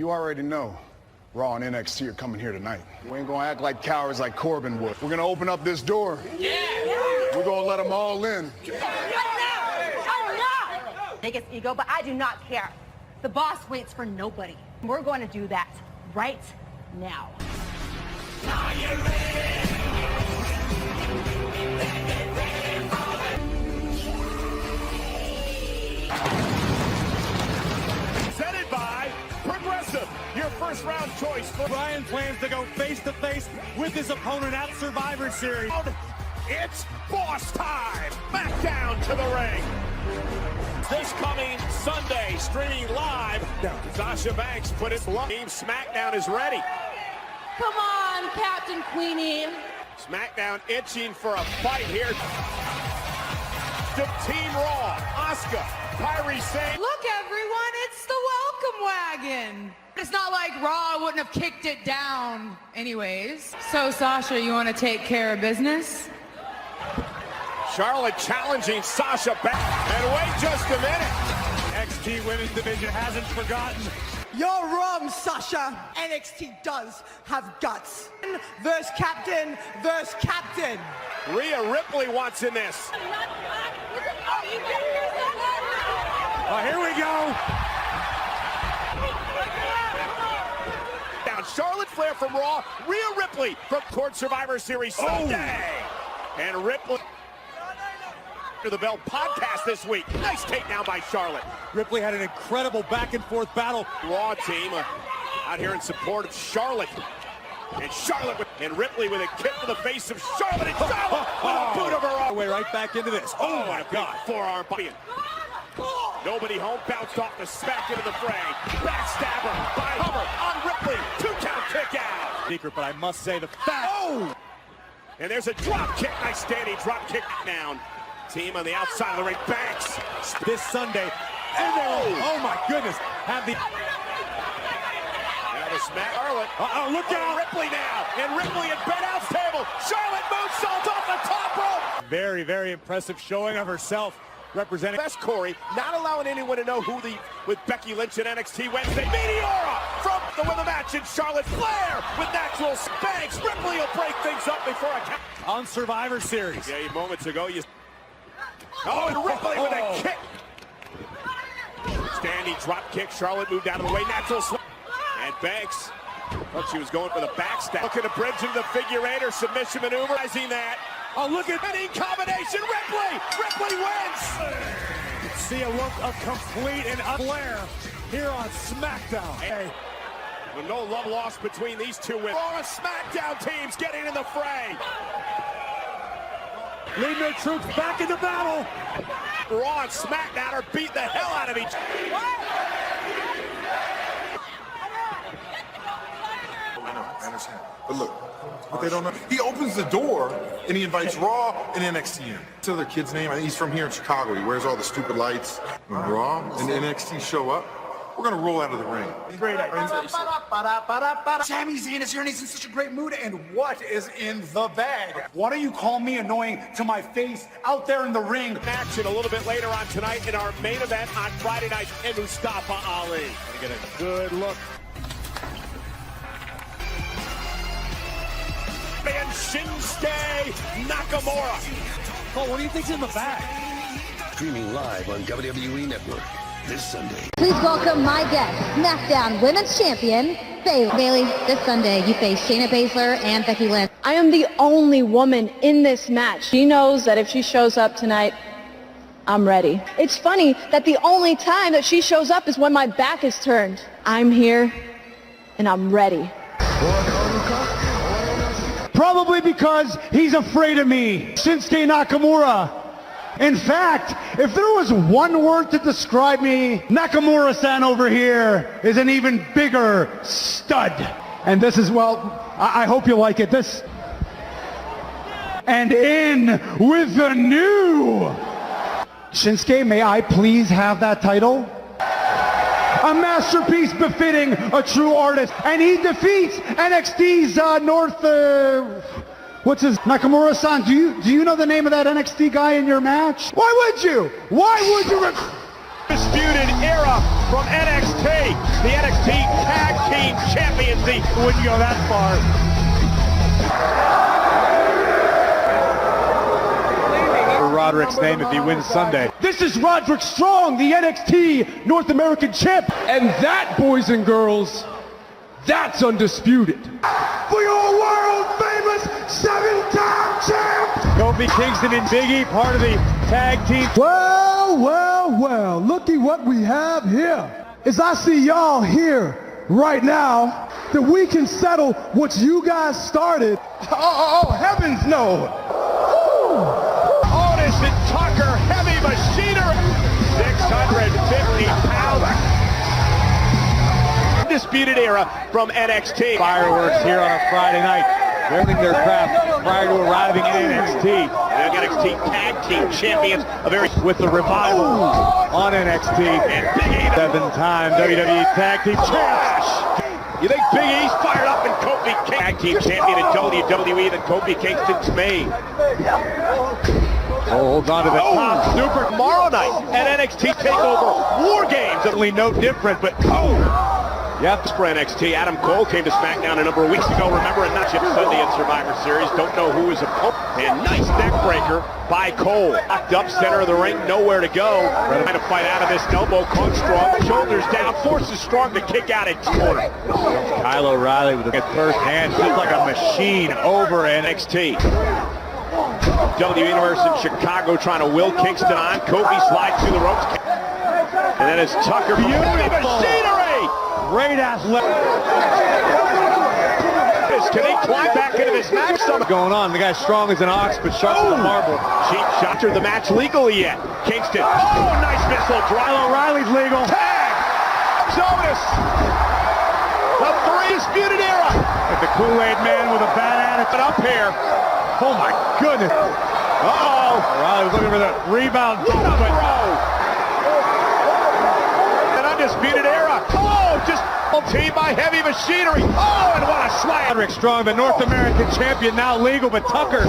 You already know Raw and NXT are coming here tonight. We ain't gonna act like cowards like Corbin would. We're gonna open up this door. Yeah! We're gonna let them all in. Take his ego, but I do not care. The boss waits for nobody. We're going to do that right now. Presented by Progressive, your first round choice. Brian plans to go face to face with his opponent at Survivor Series. It's boss time. Smackdown to the ring. This coming Sunday, streaming live. Sasha Banks put it low. Team Smackdown is ready. Come on, Captain Queenie. Smackdown itching for a fight here. To Team Raw, Asuka, Kyrie saying, look everyone, it's the welcome wagon. It's not like Raw wouldn't have kicked it down anyways. So Sasha, you want to take care of business? Charlotte challenging Sasha back. And wait just a minute. NXT Women's Division hasn't forgotten. You're wrong, Sasha. NXT does have guts. Versus captain, versus captain. Rhea Ripley wants in this. Oh, here we go. Down Charlotte Flair from Raw. Rhea Ripley from Court Survivor Series Sunday. Oh. And Ripley. The Bell podcast this week. Nice takedown by Charlotte. Ripley had an incredible back and forth battle. Raw team out here in support of Charlotte. And Charlotte and Ripley with a kick to the face of Charlotte. And Charlotte with a boot of her own. Way right back into this. Oh my God. Forearm by nobody home. Bounced off the smack into the fray. Backstabber by Hummer on Ripley. 2-count kick out. Secret, but I must say the fact. Oh! And there's a drop kick. Nice standing drop kick down. Team on the outside of the ring, Banks, this Sunday, and oh my goodness, have the... Now the smack, Charlotte, look out, Ripley now, and Ripley at Ben Out's table, Charlotte moonsault off the top rope. Very, very impressive showing of herself, representing best Corey, not allowing anyone to know who with Becky Lynch at NXT Wednesday, Meteora from the win the match, and Charlotte Flair with natural Banks, Ripley will break things up before a count. On Survivor Series. Yeah, moments ago, you... Oh, and Ripley with a kick. Standing drop kick. Charlotte moved out of the way. Natural slip. And Banks thought she was going for the backstab. Looking to bridge into the figure eight or submission maneuver. Rising that. Oh, look at any combination. Ripley wins. See a look of complete and Flair here on Smackdown. Hey. Well, no love lost between these two women. All Smackdown teams getting in the fray. Leading their troops back into battle. Raw and Smackdown are beating the hell out of each other. I know, I understand. But look, what they don't know, he opens the door and he invites Raw and NXT in. What's the other kid's name? I think he's from here in Chicago. He wears all the stupid lights. When Raw and NXT show up, we're gonna roll out of the ring. Great idea. Sami Zayn is here and he's in such a great mood. And what is in the bag? Why don't you call me annoying to my face out there in the ring? Action a little bit later on tonight in our main event on Friday night in Mustafa Ali. Gonna get a good look. And Shinsuke Nakamura. Oh, what do you think's in the bag? Streaming live on WWE Network this Sunday. Please welcome my guest, Smackdown Women's Champion, Bayley. Bayley, this Sunday you face Shayna Baszler and Becky Lynch. I am the only woman in this match. She knows that if she shows up tonight, I'm ready. It's funny that the only time that she shows up is when my back is turned. I'm here, and I'm ready. Probably because he's afraid of me, Shinsuke Nakamura. In fact, if there was one word to describe me, Nakamura-san over here is an even bigger stud. And this is, well, I hope you like it. This. And in with the new. Shinsuke, may I please have that title? A masterpiece befitting a true artist. And he defeats NXT's what's his, Nakamura-san, do you know the name of that NXT guy in your match? Why would you? Why would you? Disputed era from NXT, the NXT Tag Team Champions. Wouldn't go that far. Roderick's name if he wins Sunday. This is Roderick Strong, the NXT North American champ. And that, boys and girls, that's undisputed. For your world famous 7-time champ, Kofi Kingston and Big E, part of the tag team. Well, well, well, looky what we have here. As I see y'all here right now, that we can settle what you guys started. Oh, heavens no. Otis and Tucker, heavy machinery, 650 pounds. Undisputed era from NXT. Fireworks here on a Friday night, holding their craft prior to arriving in NXT. The NXT Tag Team Champions, with the revival on NXT. And Big E, 7-time WWE Tag Team champs. You think Big E's fired up in Kofi Kingston? Tag Team Champion in WWE that Kofi Kingston's made. Holds on to the top. Super tomorrow night at NXT TakeOver War Games. Certainly no different, but yep. For NXT, Adam Cole came to Smackdown a number of weeks ago. Remember, a matchup Sunday at Survivor Series. Don't know who his opponent. And nice neck breaker by Cole. Locked up center of the ring, nowhere to go. Trying to fight out of this elbow. Caught Strong, shoulders down, forces Strong to kick out its corner. Kyle O'Reilly with a first hand, just like a machine over NXT. WWE Universe in Chicago trying to will Kingston on. Kofi slides through the ropes. And then it's Tucker. Beauty machinery! Great athletic. Can he climb back into this match? Going on. The guy's strong as an ox, but sharp as a marble. Cheap shot. The match legally yet. Kingston. Oh, nice missile. Kyle O'Reilly's legal. Tag! Otis! The three disputed era. Like the Kool-Aid man with a bad attitude. Up here. Oh my goodness. Uh-oh. O'Reilly was looking for the rebound. What a throw. An undisputed era. Oh, just team by heavy machinery. Oh, and what a slam. Roderick Strong, the North American champion, now legal, but Tucker.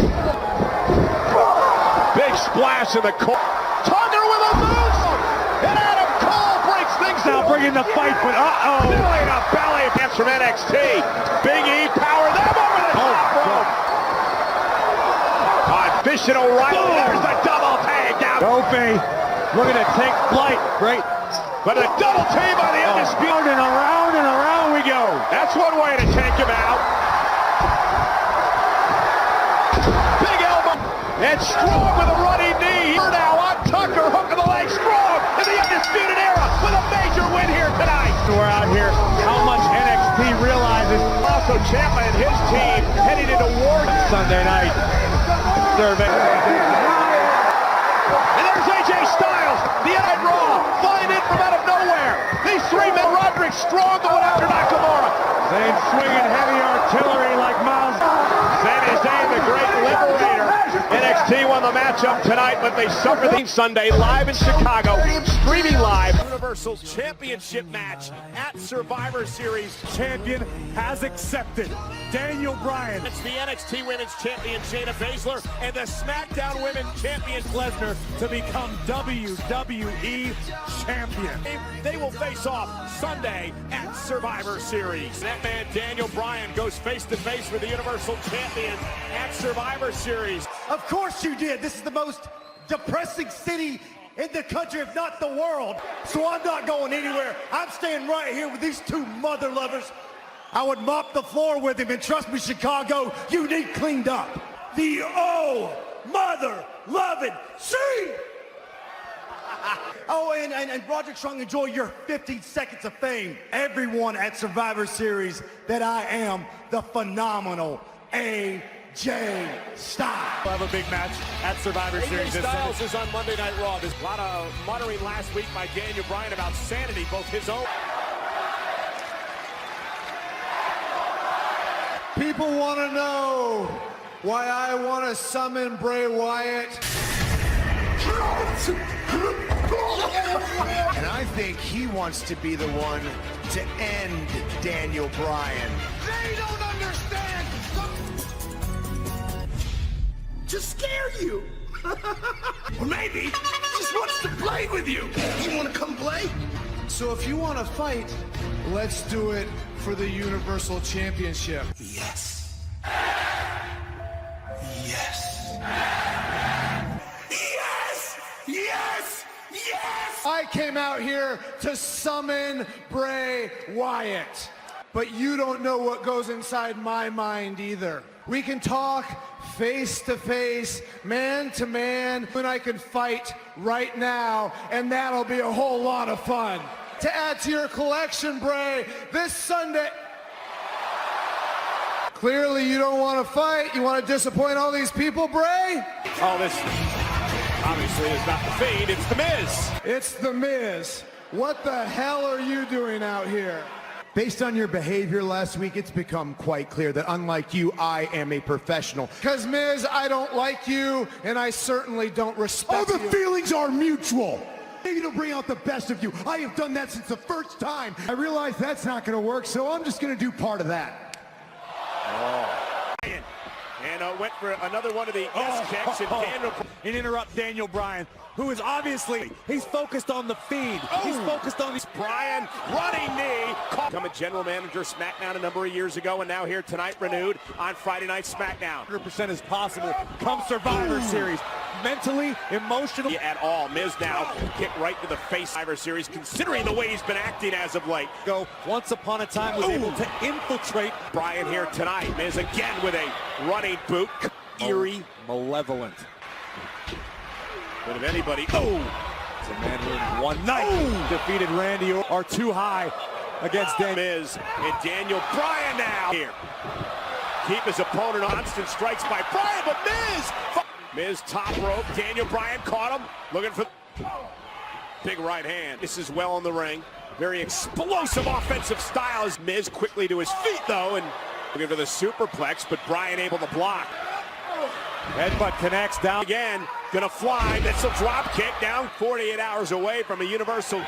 Big splash in the corner. Tucker with a move. And Adam Cole breaks things now, bringing the fight, but uh-oh. Belly to belly against from NXT. Big E power them over the top rope. Fish and O'Reilly. There's the double tag down. Kofi looking to take flight. Great. But a double team by the undisputed. And around we go. That's one way to take him out. Big elbow. And Strong with a running knee. Here now on Tucker. Hook of the leg. Strong in the undisputed era with a major win here tonight. We're out here. How much NXT realizes. Also Ciampa and his team heading into War Sunday night. Survey. And there's AJ Styles, the Night Raw, flying in from out of nowhere. These three men, Roderick Strong going after Nakamura. Same swinging heavy artillery like Miles. Sami Zayn, the great liberator. NXT won the matchup tonight, but they suffered the Sunday live in Chicago, streaming live. Universal Championship match at Survivor Series. Champion has accepted. Daniel Bryan. It's the NXT Women's Champion Shayna Baszler and the SmackDown Women's Champion Lesnar to become WWE Champion. They will face off Sunday at Survivor Series. That man Daniel Bryan goes face to face with the Universal Champion at Survivor Series. Of course you did. This is the most depressing city in the country, if not the world. So I'm not going anywhere. I'm staying right here with these two mother lovers. I would mop the floor with him, and trust me, Chicago, you need cleaned up. The mother loving scene. Oh, and Roderick Strong, enjoy your 15 seconds of fame. Everyone at Survivor Series that I am the phenomenal AJ Styles. We'll have a big match at Survivor Series. AJ Styles is on Monday Night Raw. There's a lot of muttering last week by Daniel Bryan about sanity, both his own. People want to know why I want to summon Bray Wyatt. And I think he wants to be the one to end Daniel Bryan. They don't understand. To scare you. Or maybe he just wants to play with you. You want to come play? So if you want to fight, let's do it for the Universal Championship. Yes. Yes. Yes! Yes! Yes! I came out here to summon Bray Wyatt. But you don't know what goes inside my mind either. We can talk face to face, man to man, and I can fight right now, and that'll be a whole lot of fun. To add to your collection, Bray, this Sunday... Clearly you don't want to fight. You want to disappoint all these people, Bray? Oh, this obviously is not the Fiend, it's The Miz. It's The Miz. What the hell are you doing out here? Based on your behavior last week, it's become quite clear that unlike you, I am a professional. Because, Miz, I don't like you, and I certainly don't respect you. Oh, the feelings are mutual. Maybe to bring out the best of you. I have done that since the first time. I realize that's not going to work, so I'm just going to do part of that. And went for another one of the S-checks, and Daniel... And interrupt Daniel Bryan, who is obviously, he's focused on the Fiend. He's focused on... Bryan, running knee. Become a general manager of Smackdown a number of years ago, and now here tonight, renewed on Friday Night Smackdown. 100% is possible come Survivor Series. Mentally, emotionally. At all. Miz now kicked right to the face. Survivor Series, considering the way he's been acting as of late. Go, once upon a time, was able to infiltrate. Bryan here tonight. Miz again with a running boot. Eerie. Malevolent. But if anybody... It's a man who in one night defeated Randy are too high against Daniel. Miz and Daniel Bryan now here. Keep his opponent on. Constant strikes by Bryan, but Miz top rope. Daniel Bryan caught him. Looking for big right hand. This is well in the ring. Very explosive offensive styles. Miz quickly to his feet though, and looking for the superplex, but Bryan able to block. Headbutt connects down again. Gonna fly. That's a drop kick down 48 hours away from a Universal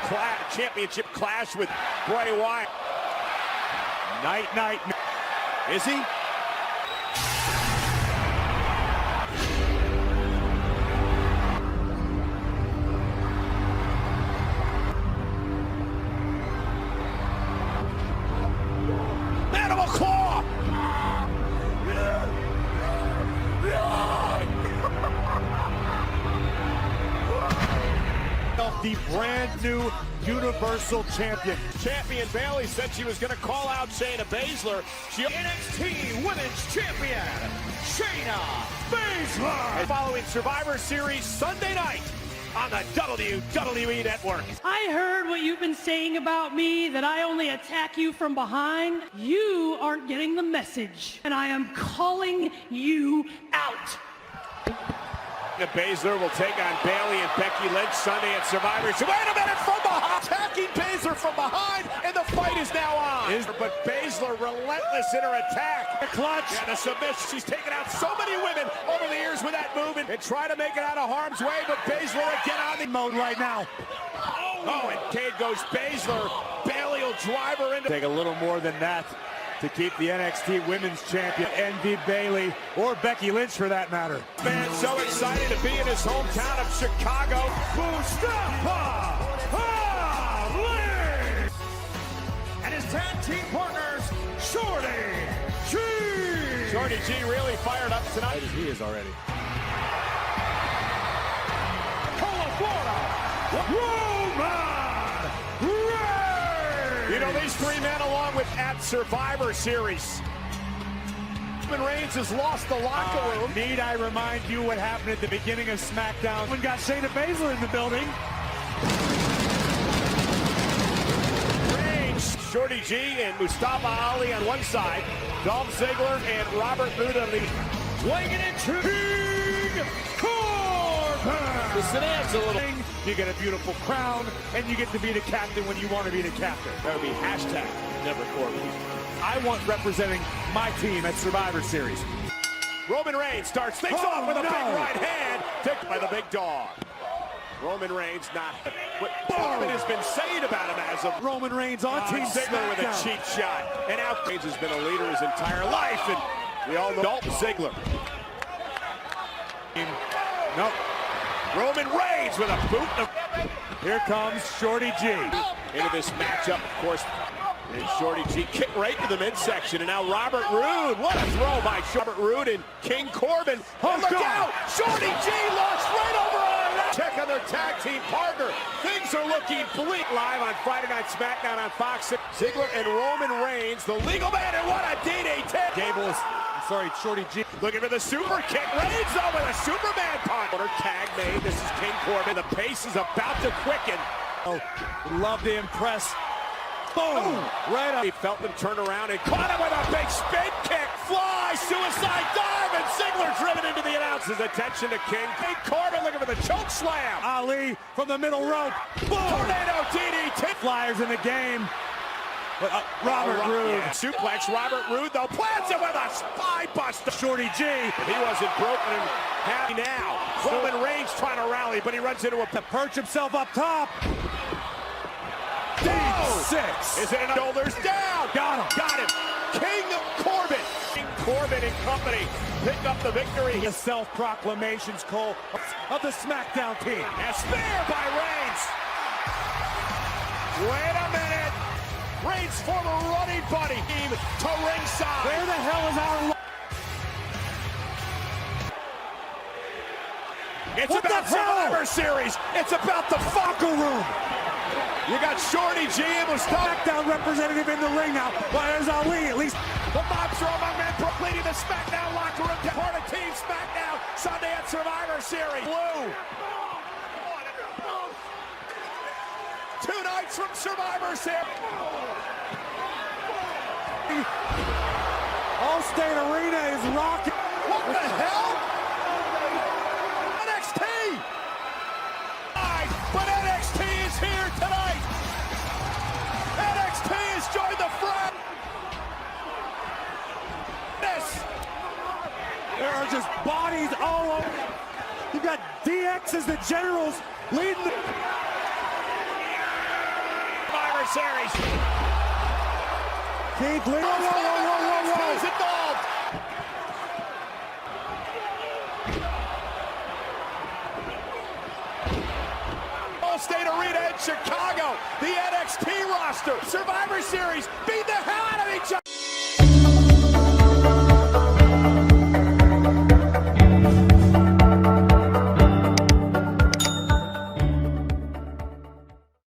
Championship clash with Bray Wyatt. Night. Is he? Animal claw! The brand new Universal Champion. Champion Bayley said she was going to call out Shayna Baszler. NXT Women's Champion, Shayna Baszler. And following Survivor Series Sunday night on the WWE Network. I heard what you've been saying about me, that I only attack you from behind. You aren't getting the message, and I am calling you out. Baszler will take on Bayley and Becky Lynch Sunday at Survivor Series. Wait a minute, from behind! Attacking Baszler from behind, and the fight is now on. But Baszler relentless in her attack. The clutch. And a submission. She's taken out so many women over the years with that movement and try to make it out of harm's way, but Baszler again on the mode right now. Oh, and Cade goes Baszler. Bayley will drive her into... Take a little more than that to keep the NXT Women's Champion, Envy Bayley, or Becky Lynch for that matter. Man, so excited to be in his hometown of Chicago. Mustafa Ali! And his tag team partners, Shorty G! Shorty G really fired up tonight. He is already. Roman! You know, these three men, along with at Survivor Series. Reigns has lost the locker room. Need I remind you what happened at the beginning of Smackdown? We got Shayna Baszler in the building. Reigns, Shorty G, and Mustafa Ali on one side. Dolph Ziggler and Robert Roode on the... Weighing it into King Corbin! The sedan's a little... You get a beautiful crown, and you get to be the captain when you want to be the captain. That would be hashtag never Corbin. I want representing my team at Survivor Series. Roman Reigns starts things off with a big right hand, taken by the big dog. Roman Reigns not what Roman has been saying about him as of Roman Reigns on Team Ziggler with a cheap shot. And now Reigns has been a leader his entire life, and we all know Dolph Ziggler. Nope. Roman Reigns with a boot. Here comes Shorty G. into this matchup, of course. And Shorty G kick right to the midsection, and now Robert Roode. What a throw by Robert Roode and King Corbin. Oh, look out! Shorty G launched right over on that. Check on their tag team partner. Things are looking bleak. Live on Friday Night Smackdown on Fox. Ziggler and Roman Reigns, the legal man, and what a DDT! Gable is, Shorty G. Looking for the super kick. Reigns though with a Superman punch. Tag made. This is King Corbin. The pace is about to quicken. Oh, love to impress. Boom! Right up. He felt them turn around and caught him with a big spin kick. Fly, suicide dive, and Ziggler driven into the announcer's attention to King. King Corbin looking for the choke slam. Ali from the middle rope. Boom! Tornado DDT. Flyers in the game. But, Robert Roode. Yeah. Suplex. Robert Roode though plants it with a spy buster. Shorty G. He wasn't broken and happy now. Roman Reigns trying to rally, but he runs into a... To perch himself up top. D6. Is it enough? Shoulders down. Got him. Got him. King Corbin. King Corbin and company pick up the victory. The self-proclamations, Cole, of the Smackdown team. A spear by Reigns. Wait a minute. Reigns' former running buddy to ringside. Where the hell is our... It's what about the hell? Survivor Series. It's about the locker room. You got Shorty G and Smackdown representative in the ring now. Well, there's Ali, at least. The mobs are among men leading the Smackdown locker room. Part of Team Smackdown Sunday at Survivor Series. Blue. 2 nights from Survivor Series. All-State Arena is rocking. What the hell? NXT. But NXT is here tonight. NXT has joined the fray. There are just bodies all over. You've got DX as the generals leading the Survivor Series. Keith Lee. Whoa. He's involved. All-State Arena in Chicago. The NXT roster. Survivor Series beat the hell out of each other.